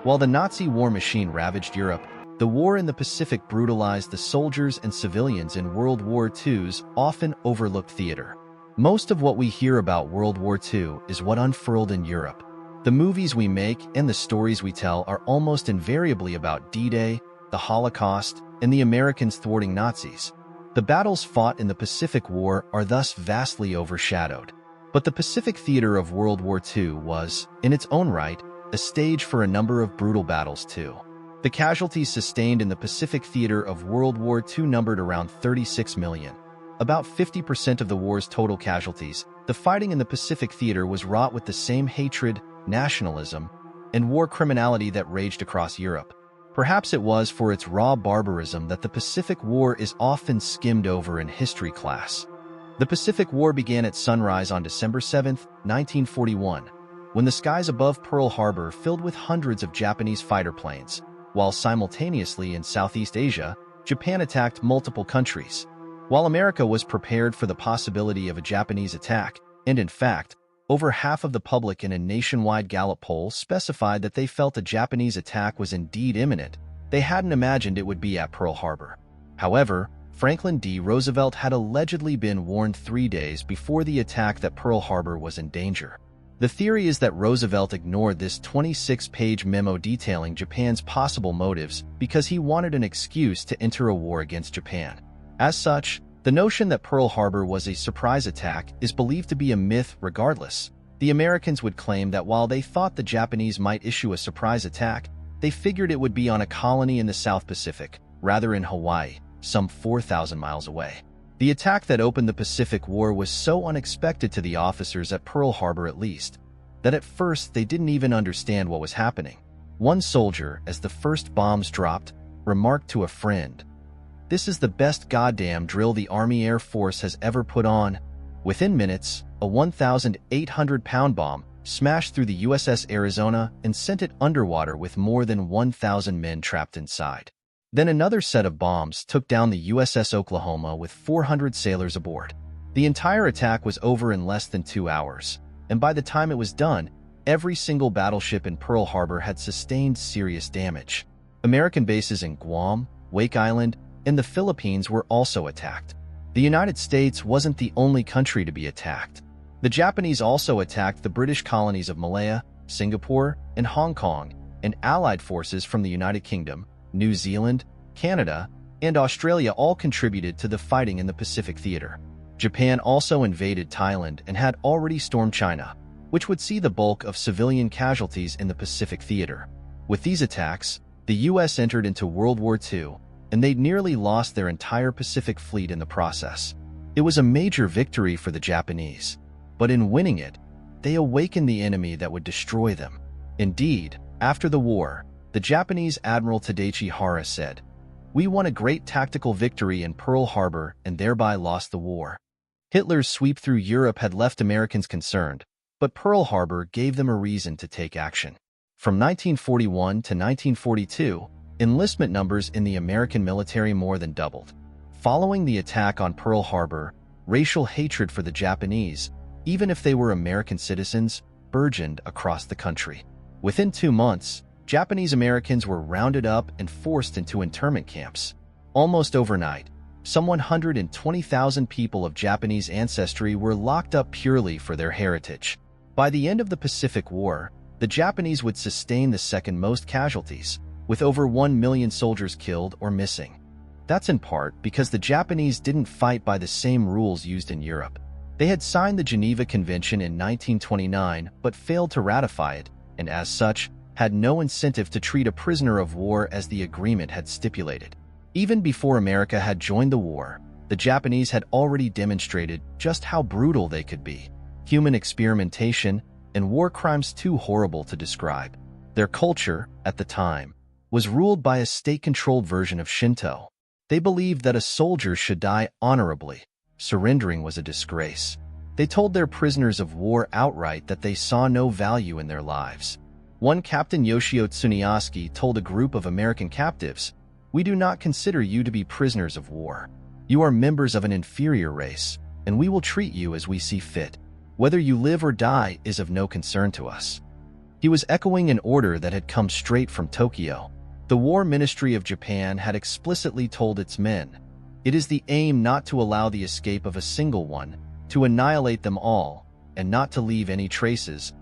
While the Nazi war machine ravaged Europe, the war in the Pacific brutalized the soldiers and civilians in World War II's often overlooked theater. Most of what we hear about World War II is what unfurled in Europe. The movies we make and the stories we tell are almost invariably about D-Day, the Holocaust, and the Americans thwarting Nazis. The battles fought in the Pacific War are thus vastly overshadowed. But the Pacific theater of World War II was, in its own right, a stage for a number of brutal battles too. The casualties sustained in the Pacific theater of World War II numbered around 36 million. About 50% of the war's total casualties. The fighting in the Pacific theater was wrought with the same hatred, nationalism, and war criminality that raged across Europe. Perhaps it was for its raw barbarism that the Pacific War is often skimmed over in history class. The Pacific War began at sunrise on December 7, 1941, when the skies above Pearl Harbor filled with hundreds of Japanese fighter planes, while simultaneously in Southeast Asia, Japan attacked multiple countries. While America was prepared for the possibility of a Japanese attack, and in fact, over half of the public in a nationwide Gallup poll specified that they felt a Japanese attack was indeed imminent, they hadn't imagined it would be at Pearl Harbor. However, Franklin D. Roosevelt had allegedly been warned 3 days before the attack that Pearl Harbor was in danger. The theory is that Roosevelt ignored this 26-page memo detailing Japan's possible motives because he wanted an excuse to enter a war against Japan. As such, the notion that Pearl Harbor was a surprise attack is believed to be a myth regardless. The Americans would claim that while they thought the Japanese might issue a surprise attack, they figured it would be on a colony in the South Pacific, rather in Hawaii, some 4,000 miles away. The attack that opened the Pacific War was so unexpected to the officers at Pearl Harbor at least, that at first they didn't even understand what was happening. One soldier, as the first bombs dropped, remarked to a friend, "This is the best goddamn drill the Army Air Force has ever put on." Within minutes, a 1,800-pound bomb smashed through the USS Arizona and sent it underwater with more than 1,000 men trapped inside. Then another set of bombs took down the USS Oklahoma with 400 sailors aboard. The entire attack was over in less than 2 hours, and by the time it was done, every single battleship in Pearl Harbor had sustained serious damage. American bases in Guam, Wake Island, and the Philippines were also attacked. The United States wasn't the only country to be attacked. The Japanese also attacked the British colonies of Malaya, Singapore, and Hong Kong, and Allied forces from the United Kingdom, New Zealand, Canada, and Australia all contributed to the fighting in the Pacific theater. Japan also invaded Thailand and had already stormed China, which would see the bulk of civilian casualties in the Pacific theater. With these attacks, the U.S. entered into World War II, and they nearly lost their entire Pacific fleet in the process. It was a major victory for the Japanese, but in winning it, they awakened the enemy that would destroy them. Indeed, after the war, the Japanese Admiral Tadashi Hara said, "We won a great tactical victory in Pearl Harbor and thereby lost the war." Hitler's sweep through Europe had left Americans concerned, but Pearl Harbor gave them a reason to take action. From 1941 to 1942, enlistment numbers in the American military more than doubled. Following the attack on Pearl Harbor, racial hatred for the Japanese, even if they were American citizens, burgeoned across the country. Within 2 months, Japanese Americans were rounded up and forced into internment camps. Almost overnight, some 120,000 people of Japanese ancestry were locked up purely for their heritage. By the end of the Pacific War, the Japanese would sustain the second most casualties, with over 1 million soldiers killed or missing. That's in part because the Japanese didn't fight by the same rules used in Europe. They had signed the Geneva Convention in 1929 but failed to ratify it, and as such, had no incentive to treat a prisoner of war as the agreement had stipulated. Even before America had joined the war, the Japanese had already demonstrated just how brutal they could be. Human experimentation and war crimes too horrible to describe. Their culture, at the time, was ruled by a state-controlled version of Shinto. They believed that a soldier should die honorably. Surrendering was a disgrace. They told their prisoners of war outright that they saw no value in their lives. One Captain Yoshio Tsuneyosuke told a group of American captives, "We do not consider you to be prisoners of war. You are members of an inferior race, and we will treat you as we see fit. Whether you live or die is of no concern to us." He was echoing an order that had come straight from Tokyo. The War Ministry of Japan had explicitly told its men, "It is the aim not to allow the escape of a single one, to annihilate them all, and not to leave any traces."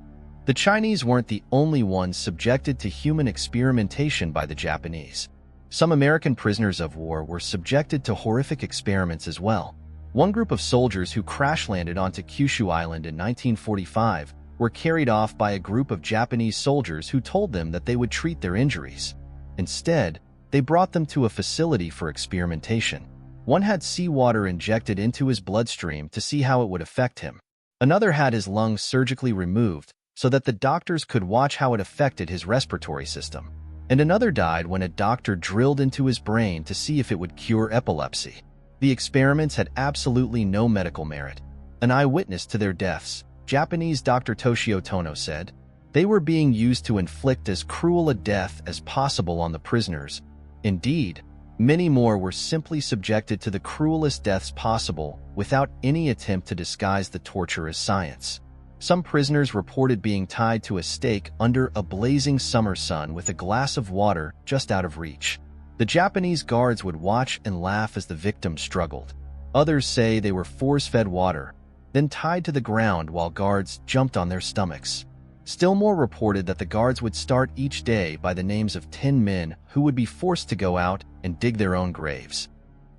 The Chinese weren't the only ones subjected to human experimentation by the Japanese. Some American prisoners of war were subjected to horrific experiments as well. One group of soldiers who crash-landed onto Kyushu Island in 1945 were carried off by a group of Japanese soldiers who told them that they would treat their injuries. Instead, they brought them to a facility for experimentation. One had seawater injected into his bloodstream to see how it would affect him. Another had his lungs surgically removed so that the doctors could watch how it affected his respiratory system. And another died when a doctor drilled into his brain to see if it would cure epilepsy. The experiments had absolutely no medical merit. An eyewitness to their deaths, Japanese Dr. Toshio Tono, said, "They were being used to inflict as cruel a death as possible on the prisoners. Indeed, many more were simply subjected to the cruelest deaths possible without any attempt to disguise the torture as science." Some prisoners reported being tied to a stake under a blazing summer sun with a glass of water just out of reach. The Japanese guards would watch and laugh as the victims struggled. Others say they were force-fed water, then tied to the ground while guards jumped on their stomachs. Still more reported that the guards would start each day by the names of 10 men who would be forced to go out and dig their own graves.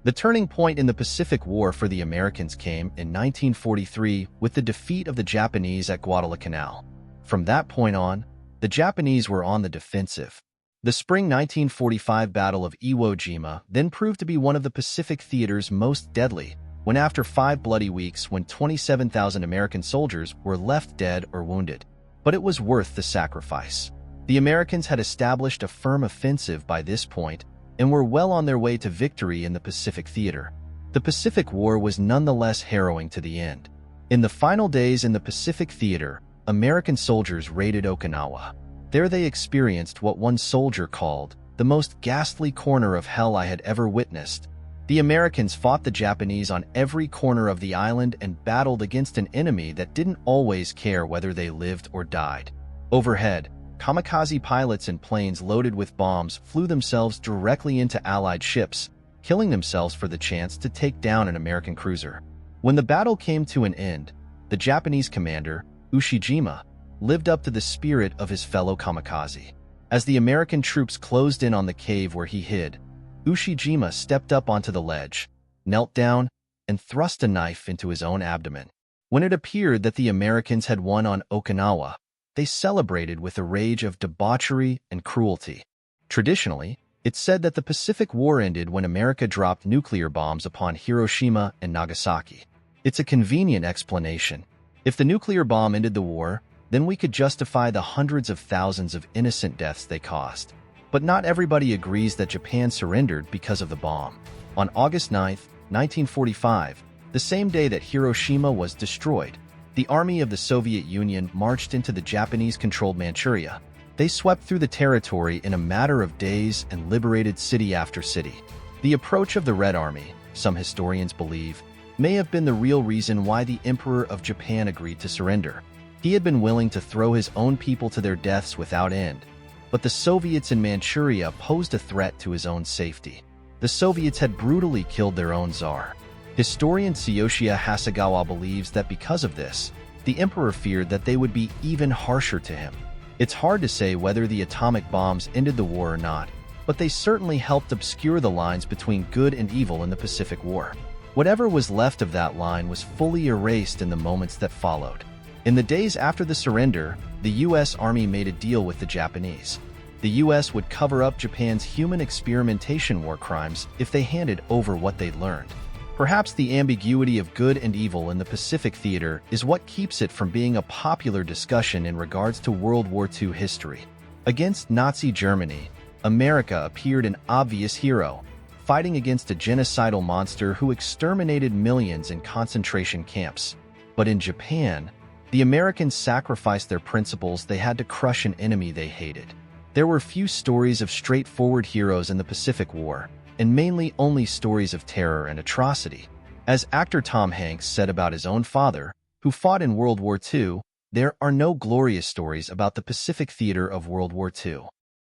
The turning point in the Pacific War for the Americans came in 1943 with the defeat of the Japanese at Guadalcanal. From that point on, the Japanese were on the defensive. The spring 1945 Battle of Iwo Jima then proved to be one of the Pacific theater's most deadly, when after 5 bloody weeks when 27,000 American soldiers were left dead or wounded. But it was worth the sacrifice. The Americans had established a firm offensive by this point and were well on their way to victory in the Pacific theater. The Pacific War was nonetheless harrowing to the end. In the final days in the Pacific theater, American soldiers raided Okinawa. There they experienced what one soldier called the most ghastly corner of hell I had ever witnessed. The Americans fought the Japanese on every corner of the island and battled against an enemy that didn't always care whether they lived or died. Overhead, kamikaze pilots in planes loaded with bombs flew themselves directly into Allied ships, killing themselves for the chance to take down an American cruiser. When the battle came to an end, the Japanese commander, Ushijima, lived up to the spirit of his fellow kamikaze. As the American troops closed in on the cave where he hid, Ushijima stepped up onto the ledge, knelt down, and thrust a knife into his own abdomen. When it appeared that the Americans had won on Okinawa, they celebrated with a rage of debauchery and cruelty. Traditionally, it's said that the Pacific War ended when America dropped nuclear bombs upon Hiroshima and Nagasaki. It's a convenient explanation. If the nuclear bomb ended the war, then we could justify the hundreds of thousands of innocent deaths they caused. But not everybody agrees that Japan surrendered because of the bomb. On August 9, 1945, the same day that Hiroshima was destroyed, the army of the Soviet Union marched into the Japanese-controlled Manchuria. They swept through the territory in a matter of days and liberated city after city. The approach of the Red Army, some historians believe, may have been the real reason why the Emperor of Japan agreed to surrender. He had been willing to throw his own people to their deaths without end, but the Soviets in Manchuria posed a threat to his own safety. The Soviets had brutally killed their own czar. Historian Tsuyoshi Hasegawa believes that because of this, the emperor feared that they would be even harsher to him. It's hard to say whether the atomic bombs ended the war or not, but they certainly helped obscure the lines between good and evil in the Pacific War. Whatever was left of that line was fully erased in the moments that followed. In the days after the surrender, the U.S. Army made a deal with the Japanese. The U.S. would cover up Japan's human experimentation war crimes if they handed over what they'd learned. Perhaps the ambiguity of good and evil in the Pacific theater is what keeps it from being a popular discussion in regards to World War II history. Against Nazi Germany, America appeared an obvious hero, fighting against a genocidal monster who exterminated millions in concentration camps. But in Japan, the Americans sacrificed their principles. They had to crush an enemy they hated. There were few stories of straightforward heroes in the Pacific War, and mainly only stories of terror and atrocity. As actor Tom Hanks said about his own father, who fought in World War II, There are no glorious stories about the Pacific theater of World War II.